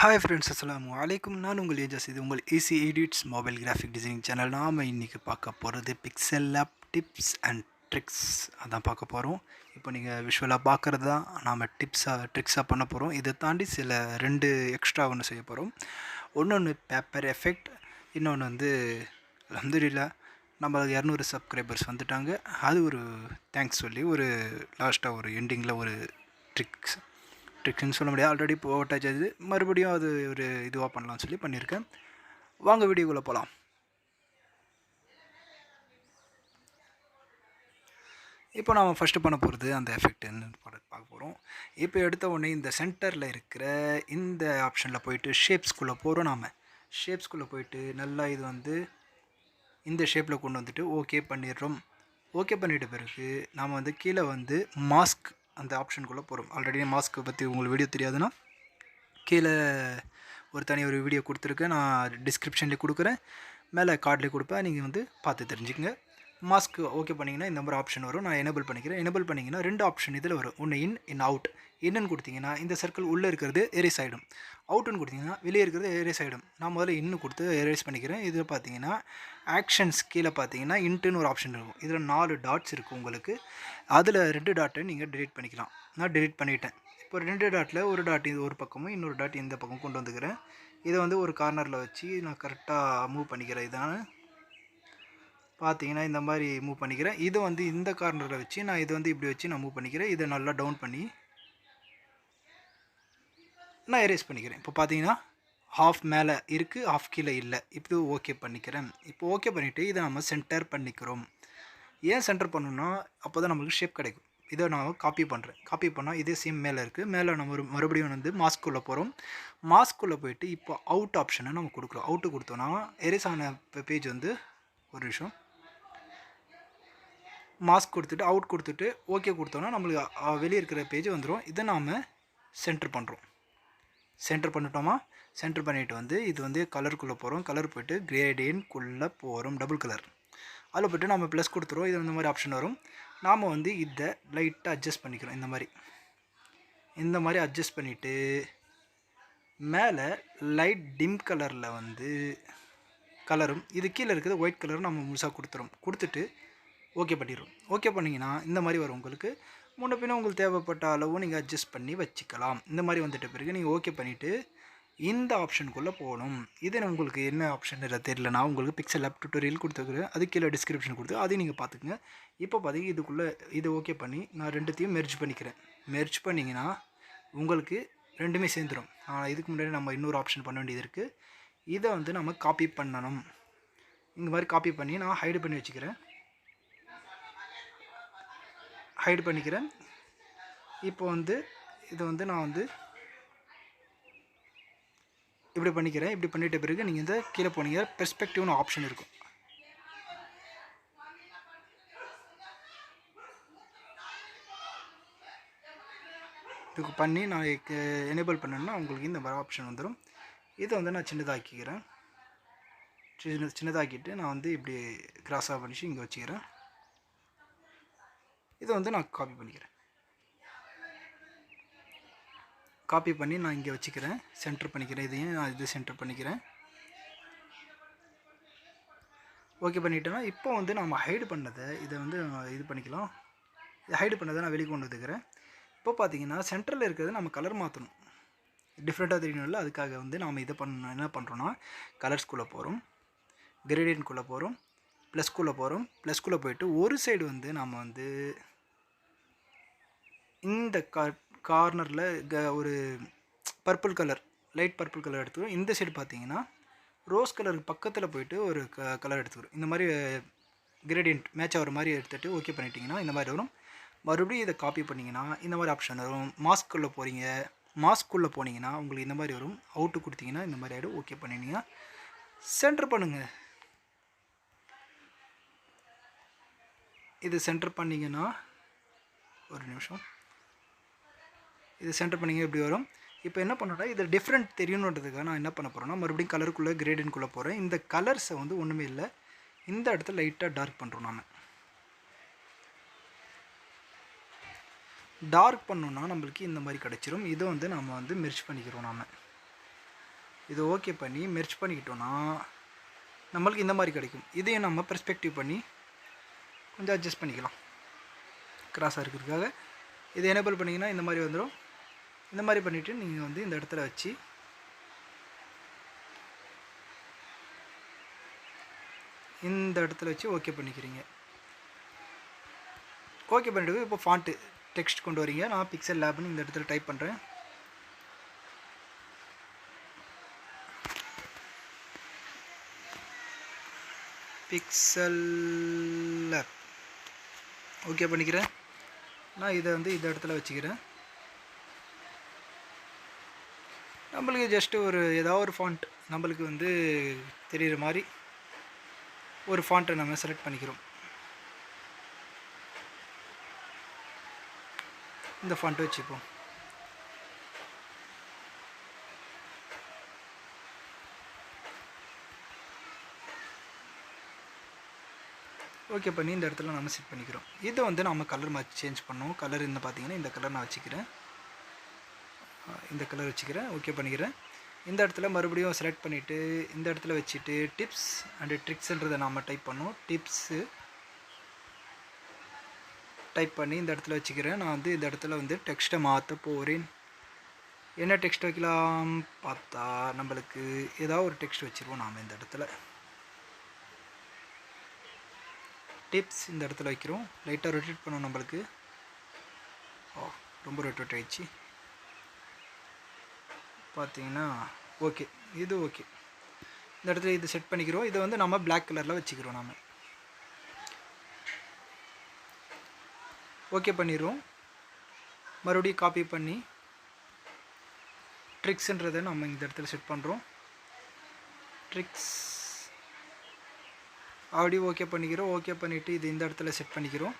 Hi friends, அஸ்ஸலாமு அலைக்கும். நான் உங்கள் ஏஜஸ். இது உங்கள் easy edits mobile graphic designing channel. நாம் இன்றைக்கி பார்க்க போகிறது பிக்செல்லாப் டிப்ஸ் அண்ட் ட்ரிக்ஸ் அதான் பார்க்க போகிறோம். இப்போ நீங்கள் விஷுவலாக பார்க்குறது தான் நாம் ட்ரிக்ஸாக பண்ண போகிறோம். இதை தாண்டி சில 2 எக்ஸ்ட்ரா ஒன்று செய்ய போகிறோம். ஒன்று பேப்பர் எஃபெக்ட், இன்னொன்று அல்ஹம்துலில்லாஹ் நம்ம 200 சப்ஸ்கிரைபர்ஸ் வந்துட்டாங்க. அது ஒரு தேங்க்ஸ் சொல்லி லாஸ்ட்டாக ஒரு எண்டிங்கில் ஒரு ட்ரிக்ஸ்ன்னு சொல்ல முடியாது, ஆல்ரெடி போட்டாச்சு. அது மறுபடியும் அது ஒரு இதுவாக பண்ணலாம்னு சொல்லி பண்ணியிருக்கேன். வாங்க வீடியோக்குள்ளே போகலாம். இப்போ நாம் ஃபஸ்ட்டு பண்ண போகிறது அந்த எஃபெக்ட்னு பார்க்க போகிறோம். இப்போ எடுத்த உடனே இந்த சென்டரில் இருக்கிற இந்த ஆப்ஷனில் போயிட்டு ஷேப்ஸ்குள்ளே போகிறோம். நாம் ஷேப்ஸ்குள்ளே போயிட்டு நல்லா இது இந்த ஷேப்பில் கொண்டு வந்துட்டு ஓகே பண்ணிடுறோம். ஓகே பண்ணிட்ட பிறகு நாம் கீழே மாஸ்க் அந்த ஆப்ஷனுக்குள்ளே போகிறோம். ஆல்ரெடி மாஸ்க்கு பற்றி உங்களுக்கு வீடியோ தெரியாதுன்னா கீழே ஒரு வீடியோ கொடுத்துருக்கேன், நான் டிஸ்கிரிப்ஷன்லேயே கொடுக்குறேன், மேலே கார்ட்லேயே கொடுப்பேன். நீங்கள் பார்த்து தெரிஞ்சுக்கங்க. மாஸ்க்கு ஓகே பண்ணிங்கன்னா இந்த மாதிரி ஆப்ஷன் வரும். நான் எனேபிள் பண்ணிக்கிறேன். எனேபிள் பண்ணிங்கன்னா 2 ஆப்ஷன் இதில் வரும். ஒன்று இன் அவுட். இன்னுன்னு கொடுத்தீங்கன்னா இந்த சர்க்கிள் உள்ளே இருக்கிறது எரேஸ் ஆகிடும். அவுட்டுன்னு கொடுத்தீங்கன்னா வெளியே இருக்கிறது எரேஸ் ஆகிடும். நான் முதல்ல இன்னும் கொடுத்து எரேஸ் பண்ணிக்கிறேன். இதில் பார்த்தீங்கன்னா ஆக்ஷன்ஸ் கீழே பார்த்தீங்கன்னா இன்ட்டுன்னு ஒரு ஆப்ஷன் இருக்கும். இதில் 4 டாட்ஸ் இருக்குது உங்களுக்கு. அதில் 2 டாட்டை நீங்கள் டிலீட் பண்ணிக்கலாம். நான் டிலீட் பண்ணிட்டேன். இப்போ 2 டாட்டில் ஒரு டாட் இது ஒரு பக்கமும் இன்னொரு டாட் இந்த பக்கம் கொண்டு வந்துக்கிறேன். இதை ஒரு கார்னரில் வச்சு நான் கரெக்டாக மூவ் பண்ணிக்கிறேன். இதான் பார்த்தீங்கன்னா இந்த மாதிரி மூவ் பண்ணிக்கிறேன். இதை இந்த கார்னரில் வச்சு நான் இதை இப்படி வச்சு நான் மூவ் பண்ணிக்கிறேன். இதை நல்லா டவுன் பண்ணி நான் எரேஸ் பண்ணிக்கிறேன். இப்போ பார்த்தீங்கன்னா ஹாஃப் மேலே இருக்குது, ஹாஃப் கீழே இல்லை. இப்போ ஓகே பண்ணிக்கிறேன். இப்போ ஓகே பண்ணிவிட்டு இதை நம்ம சென்டர் பண்ணிக்கிறோம். ஏன் சென்டர் பண்ணணும்னா அப்போ தான் நம்மளுக்கு ஷேப் கிடைக்கும். இதை நான் காப்பி பண்ணுறேன். காப்பி பண்ணால் இதே சேம் மேலே இருக்குது. மேலே நம்ம மறுபடியும் மாஸ்க்குள்ளே போகிறோம். மாஸ்க்குள்ளே போயிட்டு இப்போ அவுட் ஆப்ஷனை நம்ம கொடுக்குறோம். அவுட்டு கொடுத்தோன்னா எரேஸ் ஆன பேஜ் ஒரு நிமிஷம் மாஸ்க் கொடுத்துட்டு அவுட் கொடுத்துட்டு ஓகே கொடுத்தோன்னா நம்மளுக்கு வெளியே இருக்கிற பேஜ் வந்துடும். இதை நாம் சென்டர் பண்ணுறோம். சென்டர் பண்ணிட்டோமா? சென்டர் பண்ணிவிட்டு இது கலருக்குள்ளே போகிறோம். கலர் போய்ட்டு கிரேடியன்ட்குள்ளே போகிறோம். டபுள் கலர் அதில் போய்ட்டு நம்ம ப்ளஸ் கொடுத்துருவோம். இது இந்த மாதிரி ஆப்ஷன் வரும். நாம் இதை லைட்டாக அட்ஜஸ்ட் பண்ணிக்கிறோம். இந்த மாதிரி அட்ஜஸ்ட் பண்ணிவிட்டு மேலே லைட் டிம் கலரில் கலரும் இது கீழே இருக்கிறது ஒயிட் கலரும் நம்ம முழுசாக கொடுத்துட்டு ஓகே பண்ணிடுவோம். ஓகே பண்ணிங்கன்னா இந்த மாதிரி வரும். உங்களுக்கு முன்ன பின்ன உங்களுக்கு தேவைப்பட்ட அளவும் நீங்கள் அட்ஜஸ்ட் பண்ணி வச்சுக்கலாம். இந்த மாதிரி வந்துட்ட பிறகு நீங்கள் ஓகே பண்ணிவிட்டு இந்த ஆப்ஷனுக்குள்ளே போகணும். இது உங்களுக்கு என்ன ஆப்ஷன் தெரியலனா உங்களுக்கு பிக்செல்லாப் டியூட்டோரியல் கொடுத்துருக்குறேன். அது கீழே டிஸ்கிரிப்ஷன் கொடுத்து அதையும் நீங்கள் பார்த்துக்குங்க. இப்போ பார்த்தீங்கன்னா இதுக்குள்ளே இதை ஓகே பண்ணி நான் 2த்தையும் மெர்ஜ் பண்ணிக்கிறேன். மெர்ஜ் பண்ணிங்கன்னா உங்களுக்கு 2மே சேர்ந்துடும். ஆனால் இதுக்கு முன்னாடி நம்ம இன்னொரு ஆப்ஷன் பண்ண வேண்டியது இருக்குது. இதை நம்ம காப்பி பண்ணணும். இந்த மாதிரி காப்பி பண்ணி நான் ஹைடு பண்ணி வச்சுக்கிறேன். ஹைடு பண்ணிக்கிறேன். இப்போ இதை நான் இப்படி பண்ணிக்கிறேன். இப்படி பண்ணிட்ட பிறகு நீங்கள் கீழே போனீங்க பெர்ஸ்பெக்டிவ்னு ஆப்ஷன் இருக்கும். இதுக்கு பண்ணி நான் எனேபிள் பண்ணேன்னா உங்களுக்கு இந்த மாதிரி ஆப்ஷன் வந்துடும். இதை நான் சின்னதாக்கிக்கிறேன். சின்னதாக்கிட்டு நான் இப்படி கிராஸாக பண்ணிச்சு இங்கே வச்சுக்கிறேன். இதை நான் காப்பி பண்ணிக்கிறேன். காப்பி பண்ணி நான் இங்கே வச்சுக்கிறேன். சென்டர் பண்ணிக்கிறேன். இதையும் நான் இது சென்டர் பண்ணிக்கிறேன். ஓகே பண்ணிட்டேன்னா இப்போ நம்ம ஹைடு பண்ணதை இதை இது பண்ணிக்கலாம். ஹைடு பண்ணதை நான் வெளியே கொண்டு வந்துக்கிறேன். இப்போ பார்த்தீங்கன்னா சென்டரில் இருக்கிறது நம்ம கலர் மாற்றணும். டிஃப்ரெண்ட்டாக தெரியணும்ல, அதுக்காக நாம் இதை என்ன பண்ணுறோன்னா கலர்ஸ்குள்ளே போகிறோம், கிரேடியன்ட்குள்ளே போகிறோம், ப்ளஸ்குள்ளே போகிறோம். ப்ளஸ்குள்ளே போயிட்டு ஒரு சைடு நாம் இந்த கார்னரில் ஒரு purple colour, light purple colour எடுத்துக்கிறோம். இந்த சைடு பார்த்தீங்கன்னா ரோஸ் கலருக்கு பக்கத்தில் போயிட்டு ஒரு கலர் எடுத்துக்கிறோம். இந்த மாதிரி கிரேடியன்ட் மேட்ச் ஆகிற மாதிரி எடுத்துகிட்டு ஓகே பண்ணிட்டீங்கன்னா இந்த மாதிரி வரும். மறுபடியும் இதை காப்பி பண்ணிங்கன்னா இந்த மாதிரி ஆப்ஷன் வரும். மாஸ்க்குள்ளே போகிறீங்க, மாஸ்க்குள்ளே போனீங்கன்னா உங்களுக்கு இந்த மாதிரி வரும். அவுட்டு கொடுத்தீங்கன்னா இந்த மாதிரி ஆகிடும். ஓகே பண்ணிங்கன்னா சென்டர் பண்ணுங்கள். இது சென்டர் பண்ணிங்கன்னா ஒரு நிமிஷம், இது சென்டர் பண்ணிங்க இப்படி வரும். இப்போ என்ன பண்ணோன்னா இது டிஃப்ரெண்ட் தெரியணுன்றதுக்காக நான் என்ன பண்ண போகிறேன்னா மறுபடியும் கலருக்குள்ளே கிரேடியன்ட்குள்ளே போகிறேன். இந்த கலர்ஸை ஒன்றுமே இல்லை, இந்த இடத்துல லைட்டாக டார்க் பண்ணுறோம். நாம் டார்க் பண்ணோன்னா நம்மளுக்கு இந்த மாதிரி கிடச்சிரும். இதை நம்ம மெர்ஜ் பண்ணிக்கிறோம். நாம் இது ஓகே பண்ணி மெர்ஜ் பண்ணிக்கிட்டோன்னா நம்மளுக்கு இந்த மாதிரி கிடைக்கும். இதையும் நம்ம பெர்ஸ்பெக்டிவ் பண்ணி கொஞ்சம் அட்ஜஸ்ட் பண்ணிக்கலாம் கிராஸாக இருக்கிறதுக்காக. இது எனேபிள் பண்ணிங்கன்னா இந்த மாதிரி வந்துடும். இந்த மாதிரி பண்ணிவிட்டு நீங்கள் வந்து இந்த இடத்துல வச்சு இந்த இடத்துல வச்சு ஓகே பண்ணிக்கிறீங்க. ஓகே பண்ணிவிட்டு இப்போ ஃபாண்ட்டு டெக்ஸ்ட் கொண்டு வரீங்க. நான் பிக்சல் லேப்னு இந்த இடத்துல டைப் பண்ணுறேன். Pixellab ஓகே பண்ணிக்கிறேன். நான் இதை வந்து இந்த இடத்துல வச்சுக்கிறேன். நம்மளுக்கு ஜஸ்ட்டு ஒரு ஏதாவது ஒரு ஃபாண்ட் நம்மளுக்கு வந்து தெரிகிற மாதிரி ஒரு ஃபாண்ட்டை நம்ம செலக்ட் பண்ணிக்கிறோம். இந்த ஃபாண்ட்டை வச்சுப்போம். ஓகே பண்ணி இந்த இடத்துல நம்ம செட் பண்ணிக்கிறோம். இதை வந்து நம்ம கலர் மாதிரி சேஞ்ச் பண்ணோம். கலர் இந்த பார்த்தீங்கன்னா இந்த கலர் நான் வச்சுக்கிறேன். இந்த கலர் வச்சுக்கிறேன். ஓகே பண்ணிக்கிறேன். இந்த இடத்துல மறுபடியும் செலக்ட் பண்ணிவிட்டு இந்த இடத்துல வச்சுட்டு டிப்ஸ் அண்டு ட்ரிக்ஸுன்றதை நாம் டைப் பண்ணோம். டிப்ஸு டைப் பண்ணி இந்த இடத்துல வச்சுக்கிறேன். நான் வந்து இந்த இடத்துல வந்து டெக்ஸ்ட்டை மாற்ற போகிறேன். என்ன டெக்ஸ்ட் வைக்கலாம் பார்த்தா நம்மளுக்கு ஏதாவது ஒரு டெக்ஸ்ட் வச்சுருவோம். நாம் இந்த இடத்துல டிப்ஸ் இந்த இடத்துல வைக்கிறோம். லைட்டாக ரொட்டேட் பண்ணுவோம். நம்மளுக்கு ரொம்ப ரொட்டேட் ஆகிடுச்சு பார்த்தீங்கன்னா. ஓகே, இது ஓகே. இந்த இடத்துல இது செட் பண்ணிக்கிறோம். இதை வந்து நம்ம பிளாக் கலரில் வச்சுக்கிறோம். நாம் ஓகே பண்ணிடுவோம். மறுபடியும் காப்பி பண்ணி ட்ரிக்ஸுன்றதை நம்ம இந்த இடத்துல செட் பண்ணுறோம். ட்ரிக்ஸ் அப்படி ஓகே பண்ணிக்கிறோம். ஓகே பண்ணிவிட்டு இது இந்த இடத்துல செட் பண்ணிக்கிறோம்.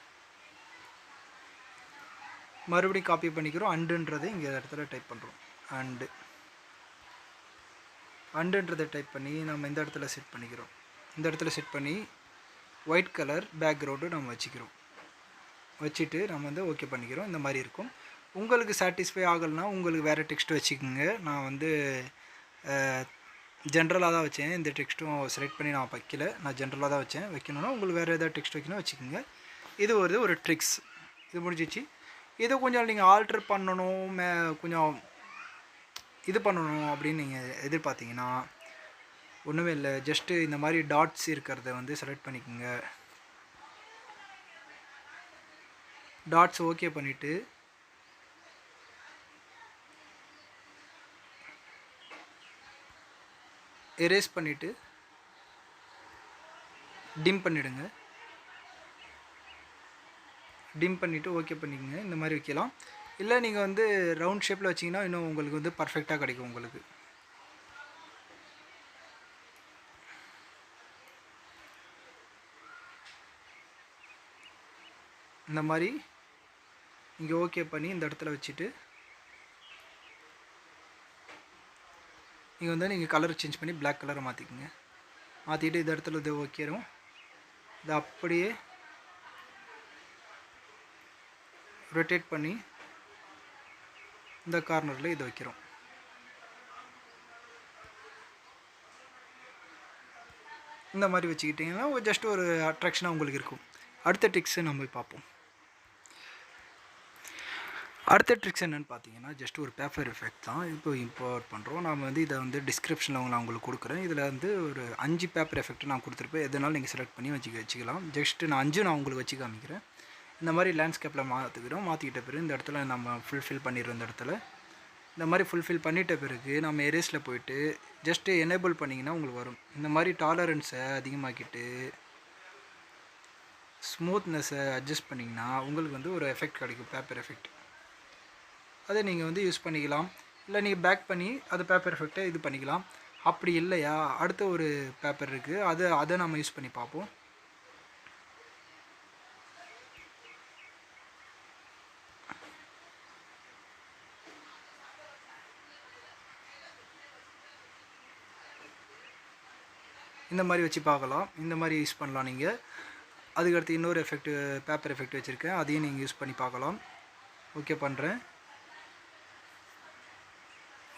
மறுபடியும் காப்பி பண்ணிக்கிறோம். அண்டுன்றதை இங்கே இடத்துல டைப் பண்ணுறோம். அண்டுன்றதை டைப் பண்ணி நம்ம இந்த இடத்துல செட் பண்ணிக்கிறோம். இந்த இடத்துல செட் பண்ணி ஒயிட் கலர் பேக்ரவுண்டு நம்ம வச்சுக்கிறோம். வச்சுட்டு நம்ம வந்து ஓகே பண்ணிக்கிறோம். இந்த மாதிரி இருக்கும். உங்களுக்கு சாட்டிஸ்ஃபை ஆகலைன்னா உங்களுக்கு வேறு டெக்ஸ்ட் வச்சுக்கோங்க. நான் வந்து ஜென்ரலாக தான் வச்சேன். இந்த டெக்ஸ்ட்டும் செலக்ட் பண்ணி நான் வைக்கல. நான் ஜென்ரலாக தான் வச்சேன். வைக்கணுன்னா உங்களுக்கு வேறு ஏதாவது டெக்ஸ்ட் வைக்கணும் வச்சுக்கோங்க. இது ஒரு ட்ரிக்ஸ். இது முடிஞ்சிச்சு. இதை கொஞ்சம் நீங்கள் ஆல்ட்ரு பண்ணணும், கொஞ்சம் இது பண்ணணும் அப்படின்னு நீங்கள் எதிர்பார்த்தீங்கன்னா ஒன்றுமே இல்லை. ஜஸ்ட்டு இந்த மாதிரி டாட்ஸ் இருக்கிறத வந்து செலக்ட் பண்ணிக்கோங்க. டாட்ஸ் ஓகே பண்ணிவிட்டு எரேஸ் பண்ணிவிட்டு டிம் பண்ணிவிடுங்க. டிம் பண்ணிவிட்டு ஓகே பண்ணிக்கோங்க. இந்த மாதிரி வைக்கலாம். இல்லை நீங்கள் வந்து ரவுண்ட் ஷேப்பில் வச்சிங்கன்னா இன்னும் உங்களுக்கு வந்து பர்ஃபெக்டாக கிடைக்கும். உங்களுக்கு இந்த மாதிரி இங்கே ஓகே பண்ணி இந்த இடத்துல வச்சுட்டு நீங்கள் வந்து நீங்கள் கலர் சேஞ்ச் பண்ணி பிளாக் கலரை மாற்றிக்கோங்க. மாற்றிட்டு இந்த இடத்துல இது ஓகேரும். இதை அப்படியே ரொட்டேட் பண்ணி இந்த கார்னரில் இதை வைக்கிறோம். இந்த மாதிரி வச்சுக்கிட்டிங்கன்னா ஜஸ்ட் ஒரு அட்ராக்ஷனாக உங்களுக்கு இருக்கும். அடுத்த ட்ரிக்ஸை நம்ம பார்ப்போம். அடுத்த ட்ரிக்ஸ் என்னென்னு பார்த்தீங்கன்னா ஜஸ்ட் ஒரு பேப்பர் எஃபெக்ட் தான். இப்போ இம்போர்ட் பண்ணுறோம். நான் வந்து இதை வந்து டிஸ்கிரிப்ஷனில் நான் உங்களுக்கு கொடுக்குறேன். இதில் வந்து ஒரு 5 பேப்பர் எஃபெக்ட் நான் கொடுத்துருப்பேன். எதனாலும் நீங்கள் செலக்ட் பண்ணி வச்சுக்கலாம். ஜஸ்ட்டு நான் 5 நான் உங்களுக்கு வச்சு காமிக்கிறேன். இந்த மாதிரி லேண்ட்ஸ்கேப்பில் மாற்றிக்கிறோம். மாற்றிக்கிட்ட பிறகு இந்த இடத்துல நம்ம ஃபுல்ஃபில் பண்ணிடுறோம். இந்த இடத்துல இந்த மாதிரி ஃபுல்ஃபில் பண்ணிட்ட பிறகு நம்ம எரேஸில் போய்ட்டு ஜஸ்ட்டு எனேபிள் பண்ணிங்கன்னா உங்களுக்கு வரும். இந்த மாதிரி டாலரன்ஸை அதிகமாக்கிட்டு ஸ்மூத்னஸை அட்ஜஸ்ட் பண்ணிங்கன்னா உங்களுக்கு வந்து ஒரு எஃபெக்ட் கிடைக்கும், பேப்பர் எஃபெக்ட். அதை நீங்கள் வந்து யூஸ் பண்ணிக்கலாம். இல்லை நீங்கள் பேக் பண்ணி அது பேப்பர் எஃபெக்டை இது பண்ணிக்கலாம். அப்படி இல்லையா அடுத்த ஒரு பேப்பர் இருக்குது, அதை நம்ம யூஸ் பண்ணி பார்ப்போம். இந்த மாதிரி வச்சு பார்க்கலாம். இந்த மாதிரி யூஸ் பண்ணலாம் நீங்கள். அதுக்கடுத்து இன்னொரு எஃபெக்ட் பேப்பர் எஃபெக்ட் வச்சுருக்கேன். அதையும் நீங்கள் யூஸ் பண்ணி பார்க்கலாம். ஓகே பண்ணுறேன்.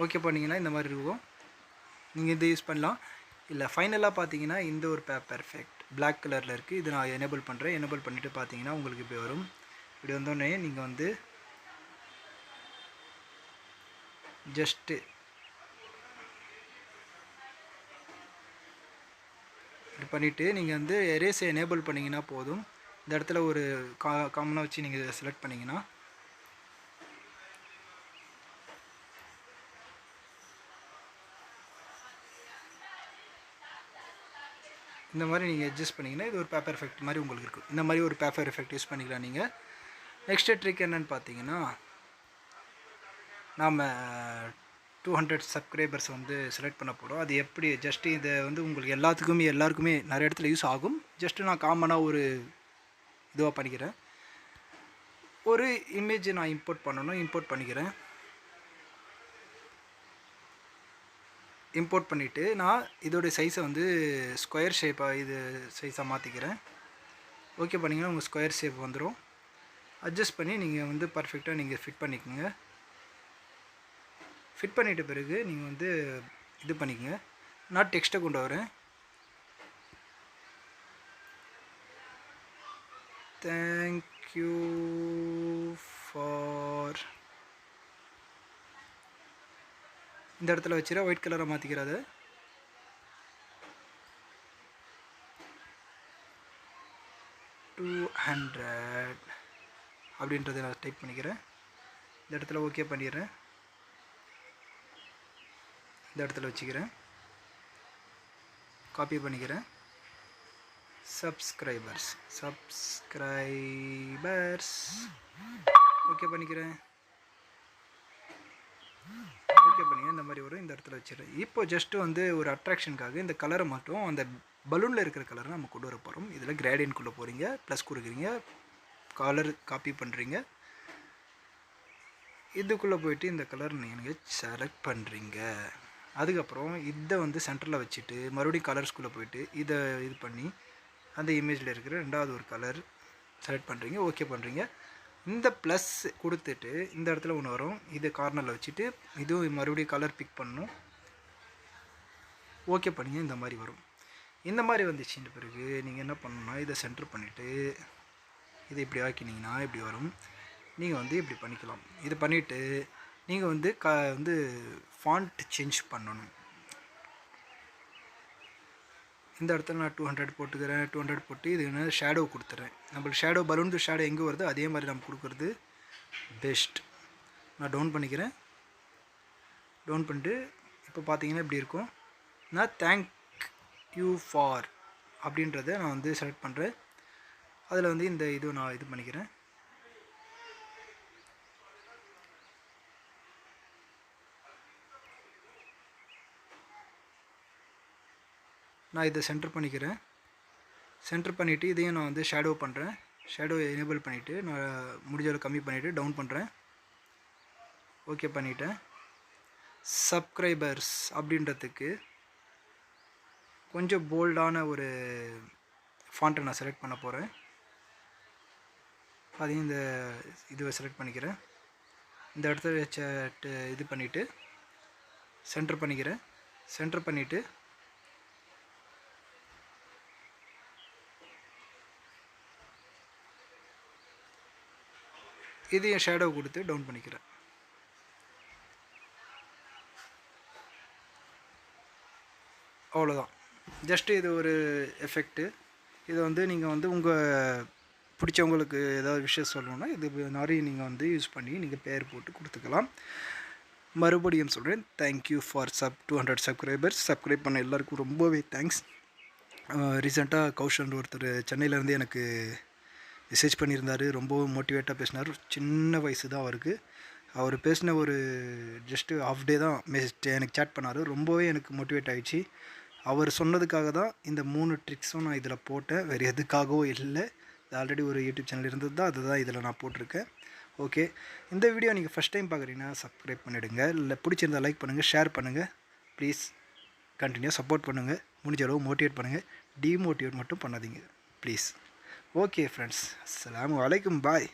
ஓகே பண்ணிங்கன்னா இந்த மாதிரி இருக்கும். நீங்கள் இதை யூஸ் பண்ணலாம். இல்லை ஃபைனலாக பார்த்தீங்கன்னா இந்த ஒரு பேப்பர் எஃபெக்ட் பிளாக் கலரில் இருக்குது. இது நான் எனேபிள் பண்ணுறேன். எனேபிள் பண்ணிவிட்டு பார்த்தீங்கன்னா உங்களுக்கு இப்படி வரும். இப்படி வந்தோடனே நீங்கள் வந்து ஜஸ்ட்டு இப்படி பண்ணிவிட்டு நீங்கள் வந்து எரேஸை எனேபிள் பண்ணிங்கன்னா போதும். இந்த இடத்துல ஒரு காமனாக வச்சு நீங்கள் செலக்ட் பண்ணிங்கன்னா இந்த மாதிரி நீங்கள் அட்ஜஸ்ட் பண்ணிங்கன்னா இது ஒரு பேப்பர் எஃபெக்ட் மாதிரி உங்களுக்கு இருக்கும். இந்த மாதிரி ஒரு பேப்பர் எஃபெக்ட் யூஸ் பண்ணிக்கலாம் நீங்கள். நெக்ஸ்ட்டு ட்ரிக் என்னென்னு பார்த்தீங்கன்னா நாம் 200 சப்ஸ்கிரைபர்ஸ் வந்து செலக்ட் பண்ண போகிறோம். அது எப்படி ஜஸ்ட்டு இதை வந்து உங்களுக்கு எல்லாருக்குமே நிறைய இடத்துல யூஸ் ஆகும். ஜஸ்ட்டு நான் காமனாக ஒரு இதுவாக பண்ணிக்கிறேன். ஒரு இமேஜ் நான் இம்போர்ட் பண்ணணும். இம்போர்ட் பண்ணிக்கிறேன். இம்போர்ட் பண்ணிவிட்டு நான் இதோடைய சைஸை வந்து ஸ்கொயர் ஷேப்பாக இது சைஸாக மாற்றிக்கிறேன். ஓகே பண்ணிங்கன்னா உங்கள் ஸ்கொயர் ஷேப் வந்துடும். அட்ஜஸ்ட் பண்ணி நீங்கள் வந்து பர்ஃபெக்டாக நீங்கள் ஃபிட் பண்ணிக்கோங்க. ஃபிட் பண்ணிட்ட பிறகு நீங்கள் வந்து இது பண்ணிக்கோங்க. நான் டெக்ஸ்ட்டை கொண்டு வரேன். தேங்க்யூ ஃபார் இந்த இடத்துல வச்சுற ஒயிட் கலரை மாற்றிக்கிறது. $200 அப்படின்றத நான் டைப் பண்ணிக்கிறேன். இந்த இடத்துல ஓகே பண்ணிடுறேன். இந்த இடத்துல வச்சுக்கிறேன். காப்பி பண்ணிக்கிறேன். சப்ஸ்கிரைபர்ஸ் ஓகே பண்ணிக்கிறேன். ஓகே பண்ணிங்க. இந்த மாதிரி வரும். இந்த இடத்துல வச்சுக்கிறேன். இப்போ ஜஸ்ட்டு வந்து ஒரு அட்ராக்ஷனுக்காக இந்த கலரை மட்டும் அந்த பலூனில் இருக்கிற கலரை நம்ம கொண்டு வர போகிறோம். இதில் கிரேடியன்ட்குள்ளே போகிறீங்க, ப்ளஸ் கொடுக்குறீங்க, கலர் காப்பி பண்ணுறீங்க. இதுக்குள்ளே போயிட்டு இந்த கலர் நீங்கள் செலக்ட் பண்ணுறீங்க. அதுக்கப்புறம் இதை வந்து சென்டரில் வச்சுட்டு மறுபடியும் கலர்ஸ்குள்ளே போயிட்டு இதை இது பண்ணி அந்த இமேஜில் இருக்கிற ரெண்டாவது ஒரு கலர் செலக்ட் பண்ணுறீங்க. ஓகே பண்ணுறீங்க. இந்த ப்ளஸ் கொடுத்துட்டு இந்த இடத்துல ஒன்று வரும். இது கார்னரில் வச்சுட்டு இதுவும் மறுபடியும் கலர் பிக் பண்ணணும். ஓகே பண்ணிங்க. இந்த மாதிரி வரும். இந்த மாதிரி வந்துச்சுன்ற பிறகு நீங்கள் என்ன பண்ணணும்னா இதை சென்டர் பண்ணிவிட்டு இதை இப்படி ஆக்கினீங்கன்னா இப்படி வரும். நீங்கள் வந்து இப்படி பண்ணிக்கலாம். இது பண்ணிவிட்டு நீங்கள் வந்து ஃபாண்ட் சேஞ்ச் பண்ணணும். இந்த இடத்துல நான் 200 போட்டுக்கிறேன். 200 போட்டு இது என்ன ஷேடோ கொடுத்துட்றேன். நம்மளுக்கு ஷேடோ பலூன் ஷேடோ எங்கே வருதோ அதே மாதிரி நம்ம கொடுக்குறது பெஸ்ட். நான் டவுன் பண்ணிக்கிறேன். டவுன் பண்ணிட்டு இப்போ பார்த்தீங்கன்னா இப்படி இருக்கும். நான் தேங்க் யூ ஃபார் அப்படின்றத நான் வந்து செலக்ட் பண்ணுறேன். அதில் வந்து இந்த இது நான் இது பண்ணிக்கிறேன். நான் இதை சென்டர் பண்ணிக்கிறேன். சென்டர் பண்ணிவிட்டு இதையும் நான் வந்து ஷேடோ பண்ணுறேன். ஷேடோ எனேபிள் பண்ணிவிட்டு நான் முடிஞ்சளவு கம்மி பண்ணிவிட்டு டவுன் பண்ணுறேன். ஓகே பண்ணிவிட்டேன். சப்ஸ்கிரைபர்ஸ் அப்படின்றதுக்கு கொஞ்சம் போல்டான ஒரு ஃபாண்ட்டை நான் செலக்ட் பண்ண போகிறேன். அதையும் இந்த இதுவை செலக்ட் பண்ணிக்கிறேன். இந்த இடத்துல இது பண்ணிவிட்டு சென்டர் பண்ணிக்கிறேன். சென்டர் பண்ணிவிட்டு இதையும் ஷேடோ கொடுத்து டவுன் பண்ணிக்கிறேன். அவ்வளோதான். ஜஸ்ட்டு இது ஒரு எஃபெக்ட்டு. இதை வந்து நீங்கள் வந்து உங்கள் பிடிச்சவங்களுக்கு ஏதாவது விஷயம் சொல்லணுன்னா இது நிறைய நீங்கள் வந்து யூஸ் பண்ணி நீங்கள் பேர் போட்டு கொடுத்துக்கலாம். மறுபடியும் சொல்கிறேன், தேங்க்யூ ஃபார் 200 சப்ஸ்கிரைபர்ஸ். சப்ஸ்கிரைப் பண்ண எல்லாருக்கும் ரொம்பவே தேங்க்ஸ். ரீசெண்டாக கௌஷல் ஒருத்தர் சென்னையிலேருந்து எனக்கு மெசேஜ் பண்ணியிருந்தார். ரொம்பவும் மோட்டிவேட்டாக பேசினார். சின்ன வயசு தான் அவருக்கு. அவர் பேசின ஒரு ஜஸ்ட்டு ஹாஃப் டே தான் எனக்கு சேட் பண்ணார். ரொம்பவே எனக்கு மோட்டிவேட் ஆகிடுச்சு. அவர் சொன்னதுக்காக தான் இந்த 3 ட்ரிக்ஸும் நான் இதில் போட்டேன். வேறு எதுக்காகவும் இல்லை. இது ஆல்ரெடி ஒரு யூடியூப் சேனல் இருந்தது தான், அதுதான் இதில் நான் போட்டிருக்கேன். ஓகே, இந்த வீடியோ நீங்கள் ஃபஸ்ட் டைம் பார்க்குறீங்கன்னா சப்ஸ்கிரைப் பண்ணிவிடுங்க. இல்லை பிடிச்சிருந்தால் லைக் பண்ணுங்கள், ஷேர் பண்ணுங்கள். ப்ளீஸ் கண்டினியூ சப்போர்ட் பண்ணுங்கள். முடிஞ்ச அளவு மோட்டிவேட் பண்ணுங்கள். டிமோட்டிவேட் மட்டும் பண்ணாதீங்க ப்ளீஸ். ஓகே ஃப்ரெண்ட்ஸ், அஸ்ஸலாமு அலைக்கும், பாய்.